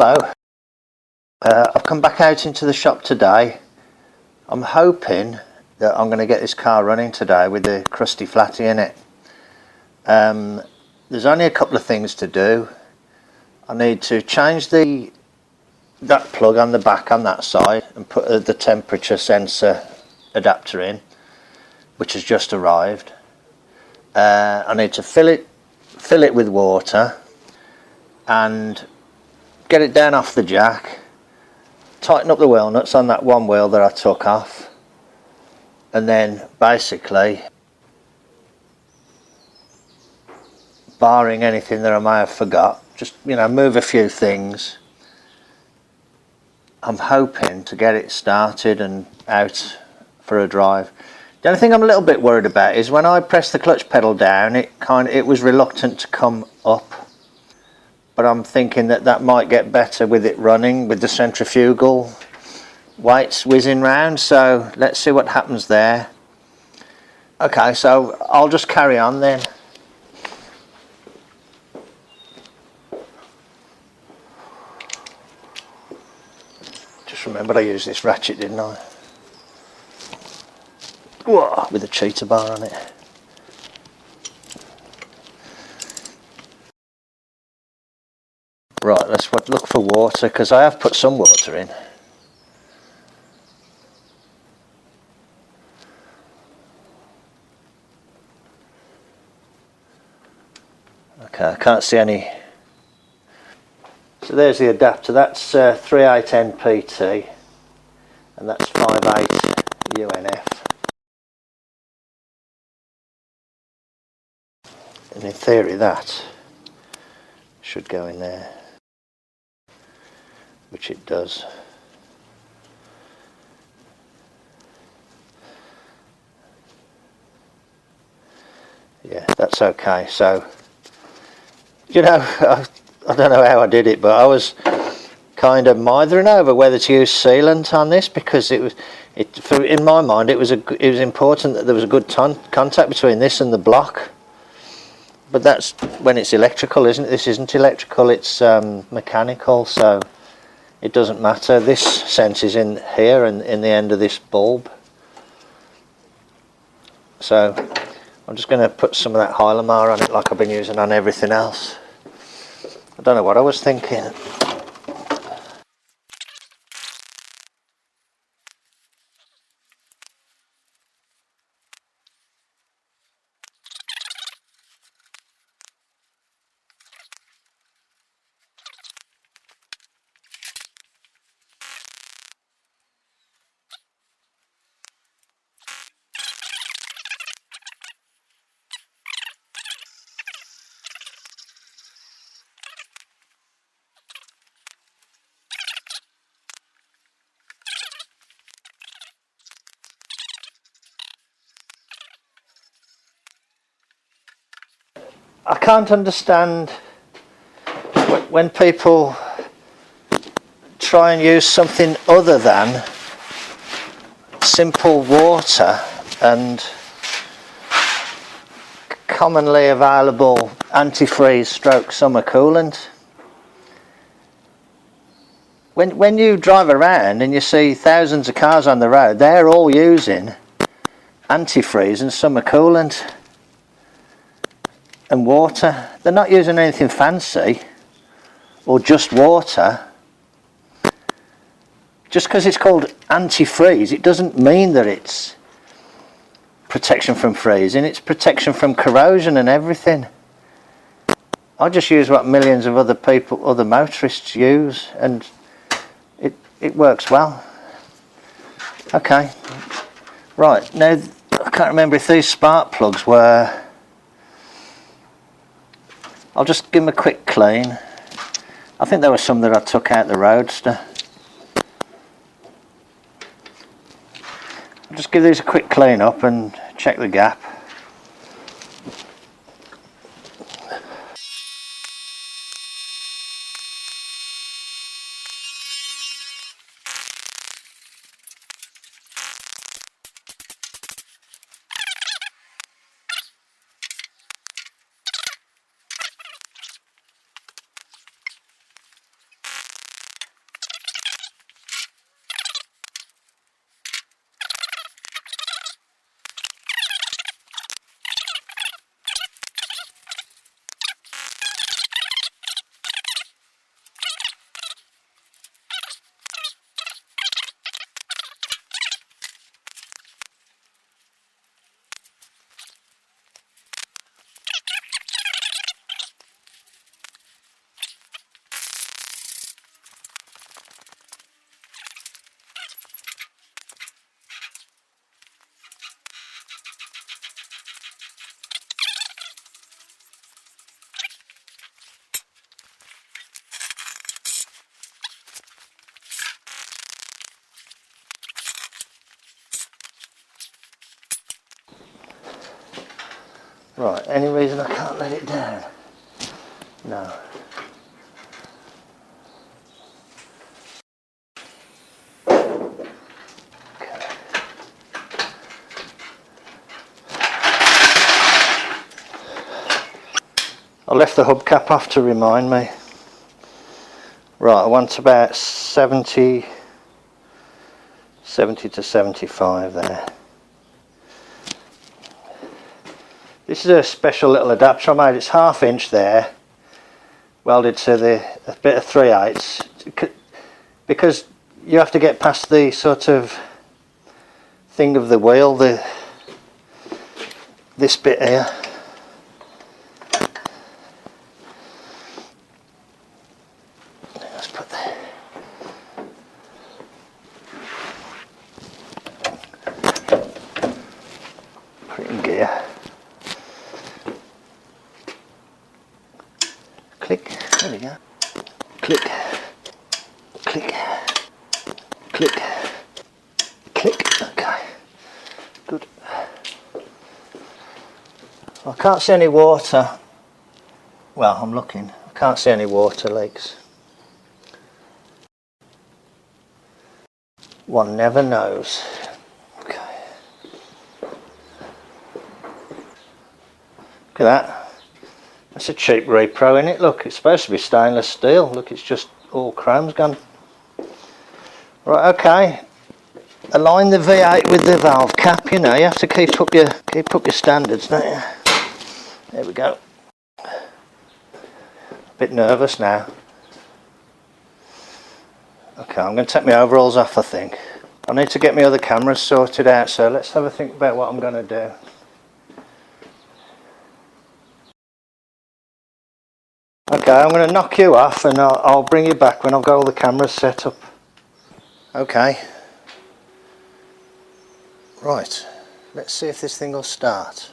Hello, I've come back out into the shop today. I'm hoping that I'm going to get this car running today with the Crusty Flatty in it. There's only a couple of things to do. I need to change that plug on the back on that side and put the temperature sensor adapter in, which has just arrived. I need to fill it with water and get it down off the jack, tighten up the wheel nuts on that one wheel that I took off, and then basically, barring anything that I may have forgot, just move a few things. I'm hoping to get it started and out for a drive. The only thing I'm a little bit worried about is when I press the clutch pedal down, it was reluctant to come up. But I'm thinking that might get better with it running, with the centrifugal weights whizzing round. So let's see what happens there. Okay, so I'll just carry on then. Just remembered I used this ratchet, didn't I? Whoa, with a cheetah bar on it. Right, let's look for water, because I have put some water in. Okay, I can't see any. So there's the adapter, that's 38N PT, and that's 58 UNF. And in theory that should go in there, which it does. Yeah, that's okay. So, I don't know how I did it, but I was kind of mithering over whether to use sealant on this, because in my mind it was important that there was a good contact between this and the block. But that's when it's electrical, isn't it? This isn't electrical, it's mechanical, so it doesn't matter. This sense is in here and in the end of this bulb. So I'm just going to put some of that Hylamar on it like I've been using on everything else. I don't know what I was thinking. I can't understand when people try and use something other than simple water and commonly available antifreeze stroke summer coolant. When you drive around and you see thousands of cars on the road, they're all using antifreeze and summer coolant and water. They're not using anything fancy or just water. Just because it's called antifreeze, it doesn't mean that it's protection from freezing. It's protection from corrosion and everything. I just use what millions of other motorists use, and it works well. Okay, right, now I can't remember if these spark plugs were. I'll just give them a quick clean. I think there were some that I took out the Roadster. I'll just give these a quick clean up and check the gap. Right, any reason I can't let it down? No. Okay. I left the hubcap off to remind me. Right, I want about 70 to 75 there. This is a special little adapter I made. It's 1/2 inch there, welded to a bit of 3/8, because you have to get past the sort of thing of the wheel, this bit here. Let's put that. Put it in gear. Click, there we go. Click, click, click, click, okay, good. I can't see any water, well I'm looking, I can't see any water leaks. One never knows. Okay. Look at that. That's a cheap repro, isn't it? Look, it's supposed to be stainless steel. Look, it's just all chrome's gone. Right, okay. Align the V8 with the valve cap. You know, you have to keep up your standards, don't you? There we go. A bit nervous now. Okay, I'm going to take my overalls off, I think. I need to get my other cameras sorted out, so let's have a think about what I'm going to do. Okay, I'm going to knock you off and I'll bring you back when I've got all the cameras set up. Okay. Right, let's see if this thing will start.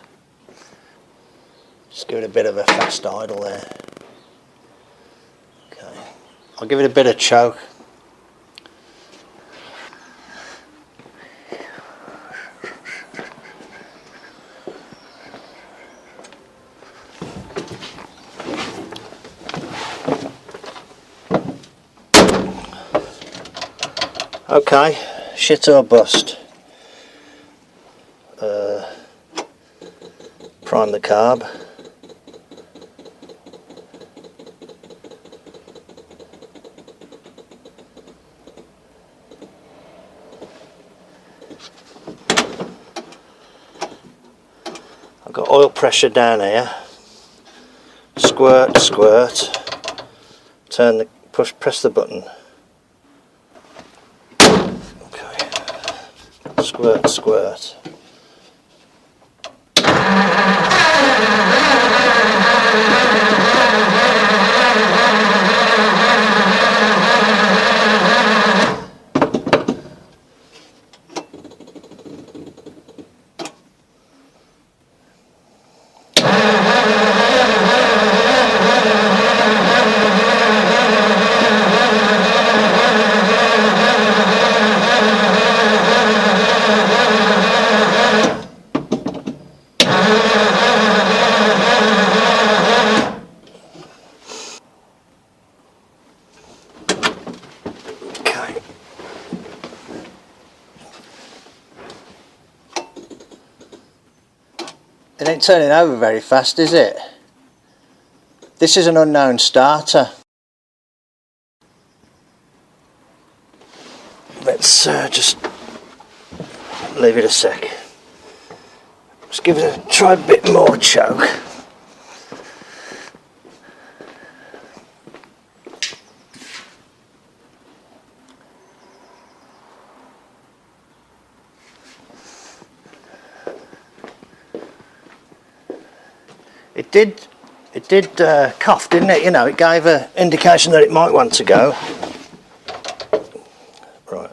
Just give it a bit of a fast idle there. Okay, I'll give it a bit of choke. Okay, shit or bust. Prime the carb. I've got oil pressure down here. Squirt, squirt. Turn the press the button. Squirt, squirt. It ain't turning over very fast, is it? This is an unknown starter. Let's just leave it a sec. Let's give it try a bit more choke. It did cough, didn't it? You know, it gave an indication that it might want to go. Right.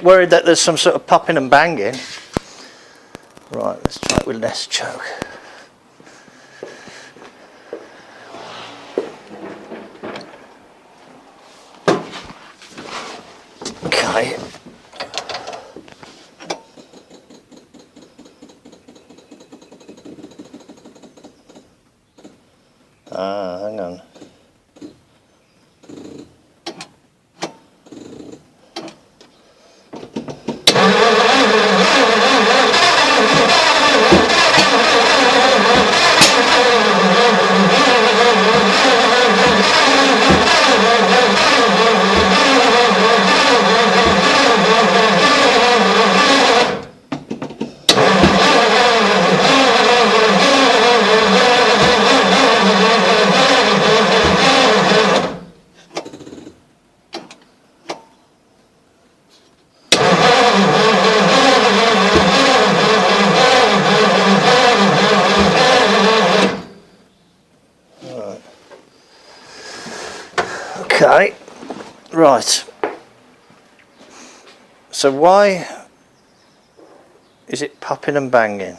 bit worried that there's some sort of popping and banging. Right, let's try it with less choke. Okay. Hang on. Okay, right. So why is it popping and banging?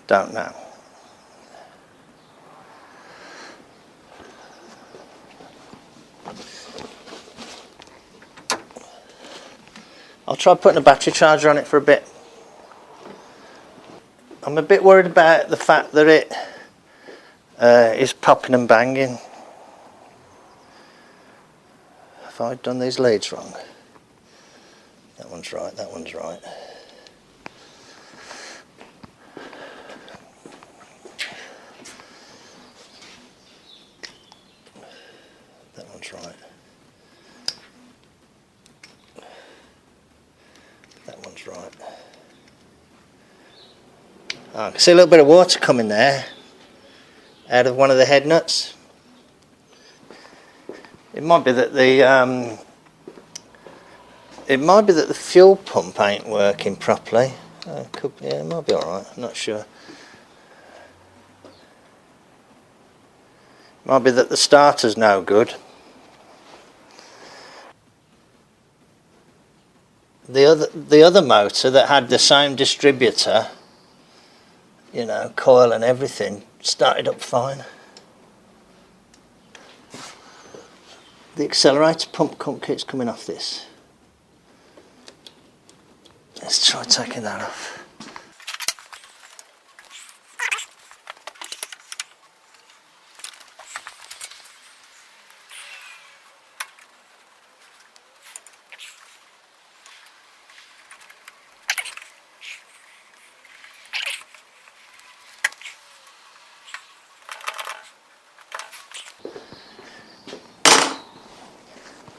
Don't know. I'll try putting a battery charger on it for a bit. I'm a bit worried about the fact that it is popping and banging. Have I done these leads wrong? That one's right, that one's right. That one's right. That one's right. I can see a little bit of water coming there out of one of the head nuts. It might be that the fuel pump ain't working properly. Yeah, it might be alright, I'm not sure. Might be that the starter's no good. The other motor that had the same distributor, you know, coil and everything, started up fine. The accelerator pump keeps coming off this. Let's try taking that off.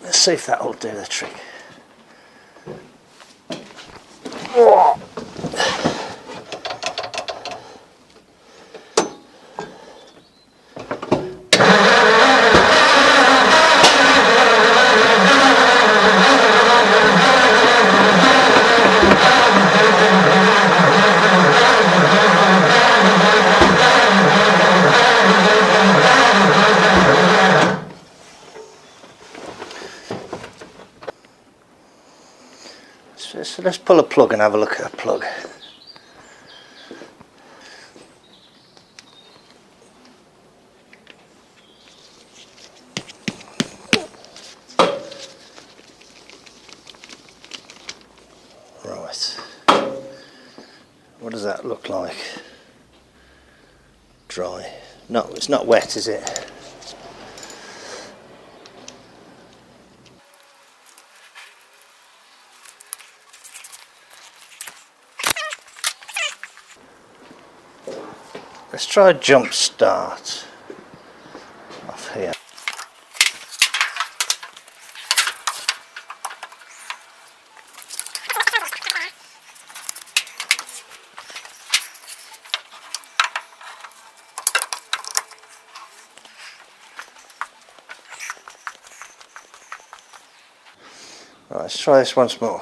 Let's see if that will do the trick. Oh. So let's pull a plug and have a look at a plug. Right. What does that look like? Dry. No, it's not wet, is it? Let's try a jump start off here. Right, let's try this once more.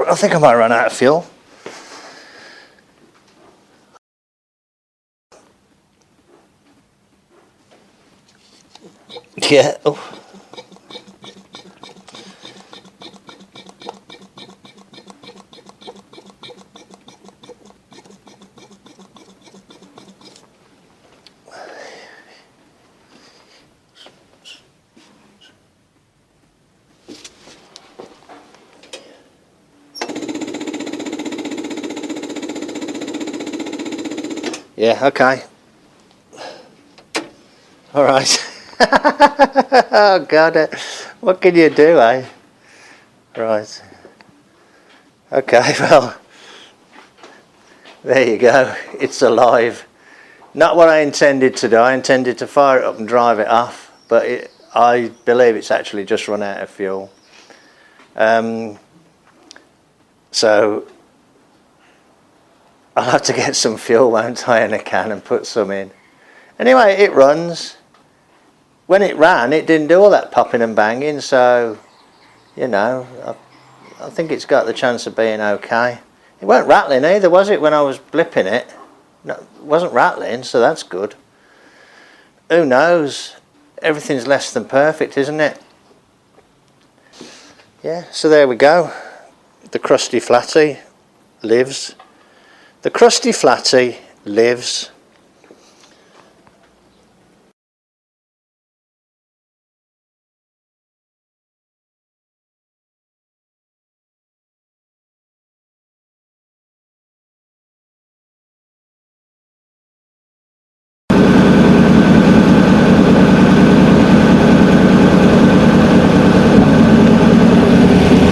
I think I might run out of fuel. Yeah. Oh. Yeah, okay. All right. Oh God, what can you do, eh? Right. Okay, well, there you go. It's alive. Not what I intended to do. I intended to fire it up and drive it off, but I believe it's actually just run out of fuel. So I'll have to get some fuel, won't I, in a can and put some in. Anyway, it runs. When it ran, it didn't do all that popping and banging, so, you know, I think it's got the chance of being okay. It weren't rattling either, was it, when I was blipping it? No, it wasn't rattling, so that's good. Who knows? Everything's less than perfect, isn't it? Yeah, so there we go. The Crusty Flatty lives. The Crusty Flatty lives.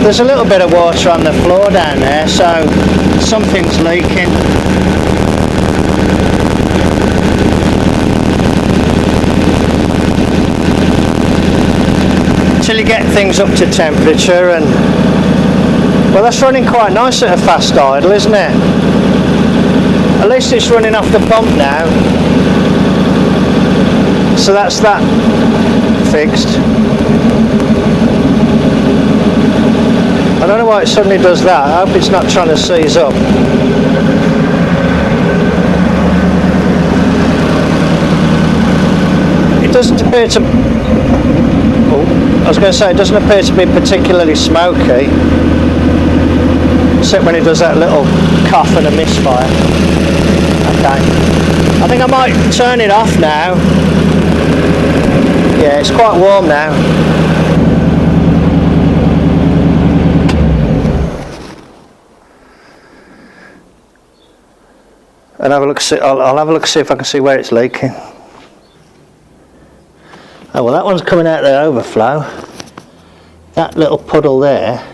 There's a little bit of water on the floor down there, so something's leaking. until you get things up to temperature, and well, that's running quite nice at a fast idle, isn't it? At least it's running off the pump now, so that's that fixed. I don't know why it suddenly does that. I hope it's not trying to seize up. It doesn't appear to... I was going to say, it doesn't appear to be particularly smoky, except when it does that little cough and a misfire. Okay, I think I might turn it off now. Yeah, it's quite warm now. And have a look. I'll have a look, see if I can see where it's leaking. Oh well, that one's coming out of the overflow. That little puddle there.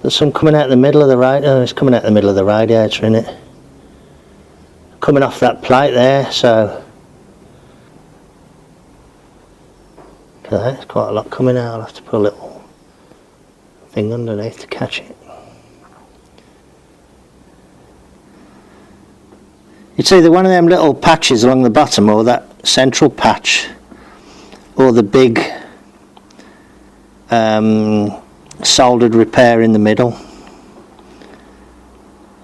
There's some coming out of the middle of the radiator. Oh, it's coming out the middle of the radiator, isn't it? Coming off that plate there. So okay, there's quite a lot coming out. I'll have to put a little thing underneath to catch it. It's either one of them little patches along the bottom, or that central patch, or the big soldered repair in the middle.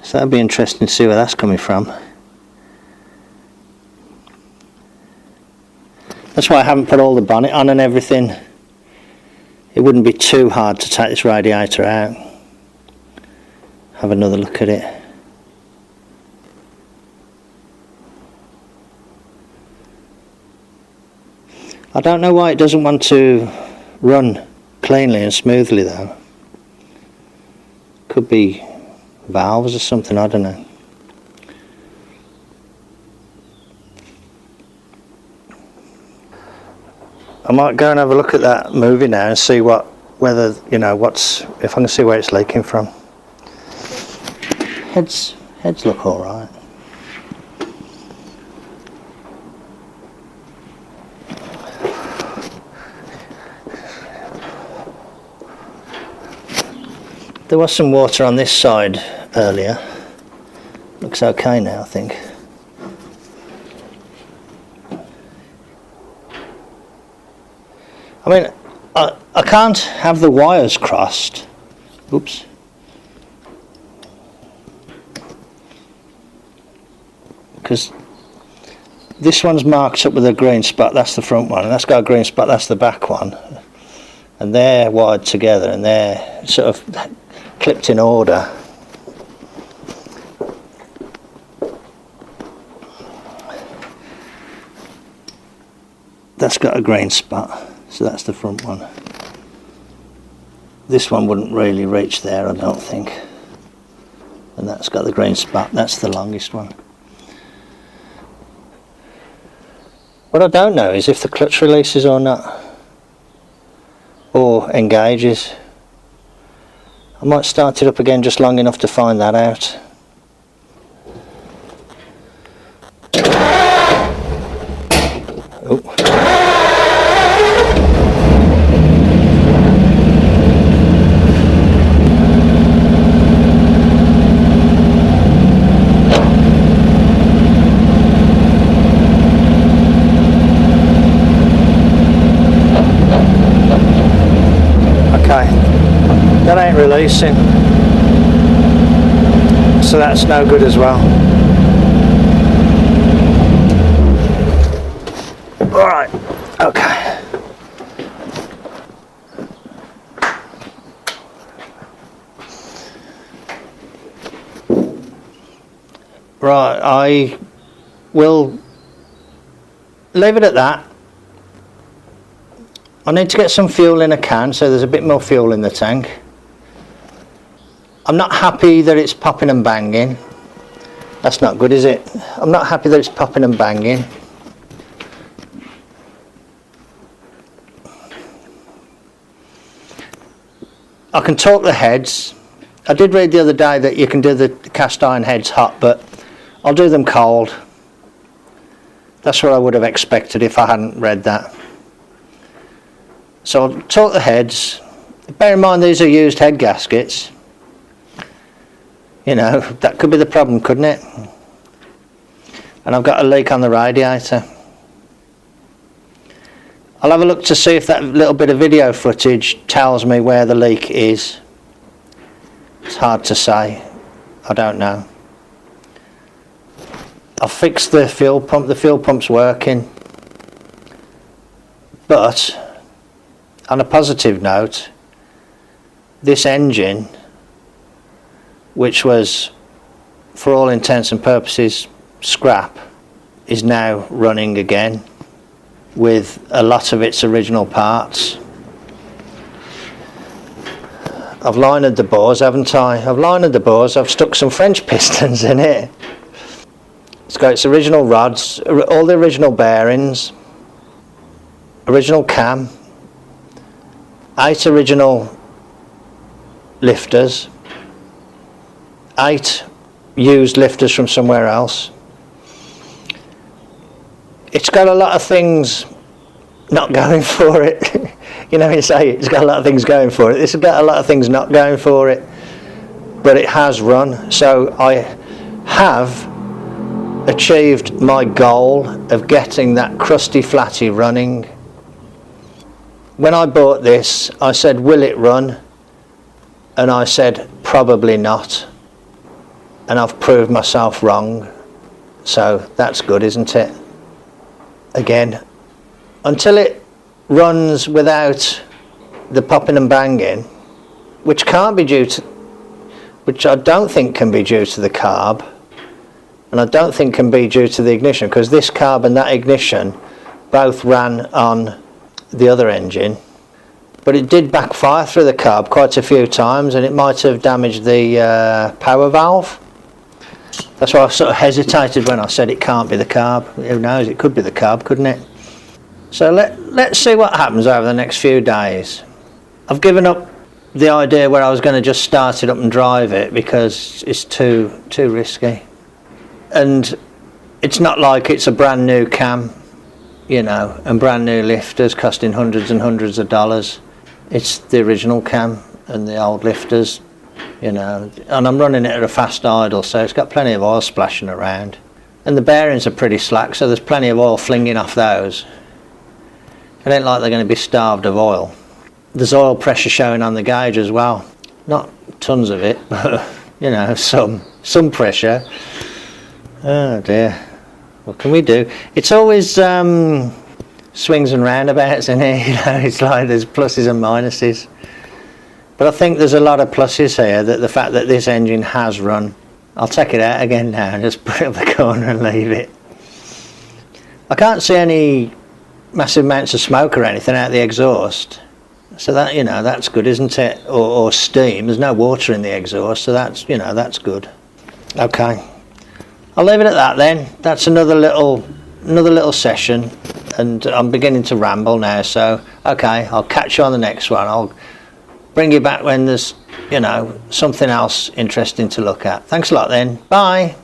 So that'd be interesting to see where that's coming from. That's why I haven't put all the bonnet on and everything. It wouldn't be too hard to take this radiator out. Have another look at it. I don't know why it doesn't want to run cleanly and smoothly though. Could be valves or something, I don't know. I might go and have a look at that movie now and see whether, you know, if I can see where it's leaking from. Heads look alright. There was some water on this side earlier. Looks okay now, I think. I mean, I can't have the wires crossed. Oops. Because this one's marked up with a green spot, that's the front one, and that's got a green spot, that's the back one. And they're wired together, and they're sort of clipped in order. That's got a green spot, so that's the front one. This one wouldn't really reach there, I don't think. And that's got the green spot, that's the longest one. What I don't know is if the clutch releases or not, or engages. I might start it up again just long enough to find that out. Oh. That ain't releasing, so that's no good as well. Alright, okay. Right, I will leave it at that. I need to get some fuel in a can, so there's a bit more fuel in the tank. I'm not happy that it's popping and banging. That's not good, is it? I'm not happy that it's popping and banging. I can torque the heads. I did read the other day that you can do the cast iron heads hot, but I'll do them cold. That's what I would have expected if I hadn't read that. So I'll torque the heads. Bear in mind these are used head gaskets. You know, that could be the problem, couldn't it? And I've got a leak on the radiator. I'll have a look to see if that little bit of video footage tells me where the leak is. It's hard to say. I don't know. I've fixed the fuel pump. The fuel pump's working. But on a positive note, this engine, which was for all intents and purposes scrap, is now running again with a lot of its original parts. I've lined the bores, haven't I? I've lined the bores, I've stuck some French pistons in it. It's got its original rods, all the original bearings, original cam, 8 original lifters, 8 used lifters from somewhere else. It's got a lot of things not going for it. You know, you say it's got a lot of things going for it. It's got a lot of things not going for it, but it has run. So I have achieved my goal of getting that Crusty Flatty running. When I bought this, I said, will it run? And I said, probably not. And I've proved myself wrong. So that's good, isn't it? Again, until it runs without the popping and banging, which can't be due to, which I don't think can be due to the carb, and I don't think can be due to the ignition, because this carb and that ignition both ran on the other engine, but it did backfire through the carb quite a few times, and it might have damaged the power valve. That's why I sort of hesitated when I said it can't be the carb. Who knows, it could be the carb, couldn't it? So let's see what happens over the next few days. I've given up the idea where I was going to just start it up and drive it, because it's too risky. And it's not like it's a brand new cam, you know, and brand new lifters costing hundreds and hundreds of dollars. It's the original cam and the old lifters, you know, and I'm running it at a fast idle, so it's got plenty of oil splashing around, and the bearings are pretty slack, so there's plenty of oil flinging off those. It ain't like they're going to be starved of oil. There's oil pressure showing on the gauge as well, not tons of it, but you know, some pressure. Oh dear, what can we do? It's always swings and roundabouts in here, you know. It's like there's pluses and minuses. But I think there's a lot of pluses here, that the fact that this engine has run. I'll take it out again now and just put it up the corner and leave it. I can't see any massive amounts of smoke or anything out the exhaust. So that, you know, that's good, isn't it? Or steam. There's no water in the exhaust, so that's, you know, that's good. Okay. I'll leave it at that then. That's another little session, and I'm beginning to ramble now, so okay, I'll catch you on the next one. I'll bring you back when there's, you know, something else interesting to look at. Thanks a lot then. Bye.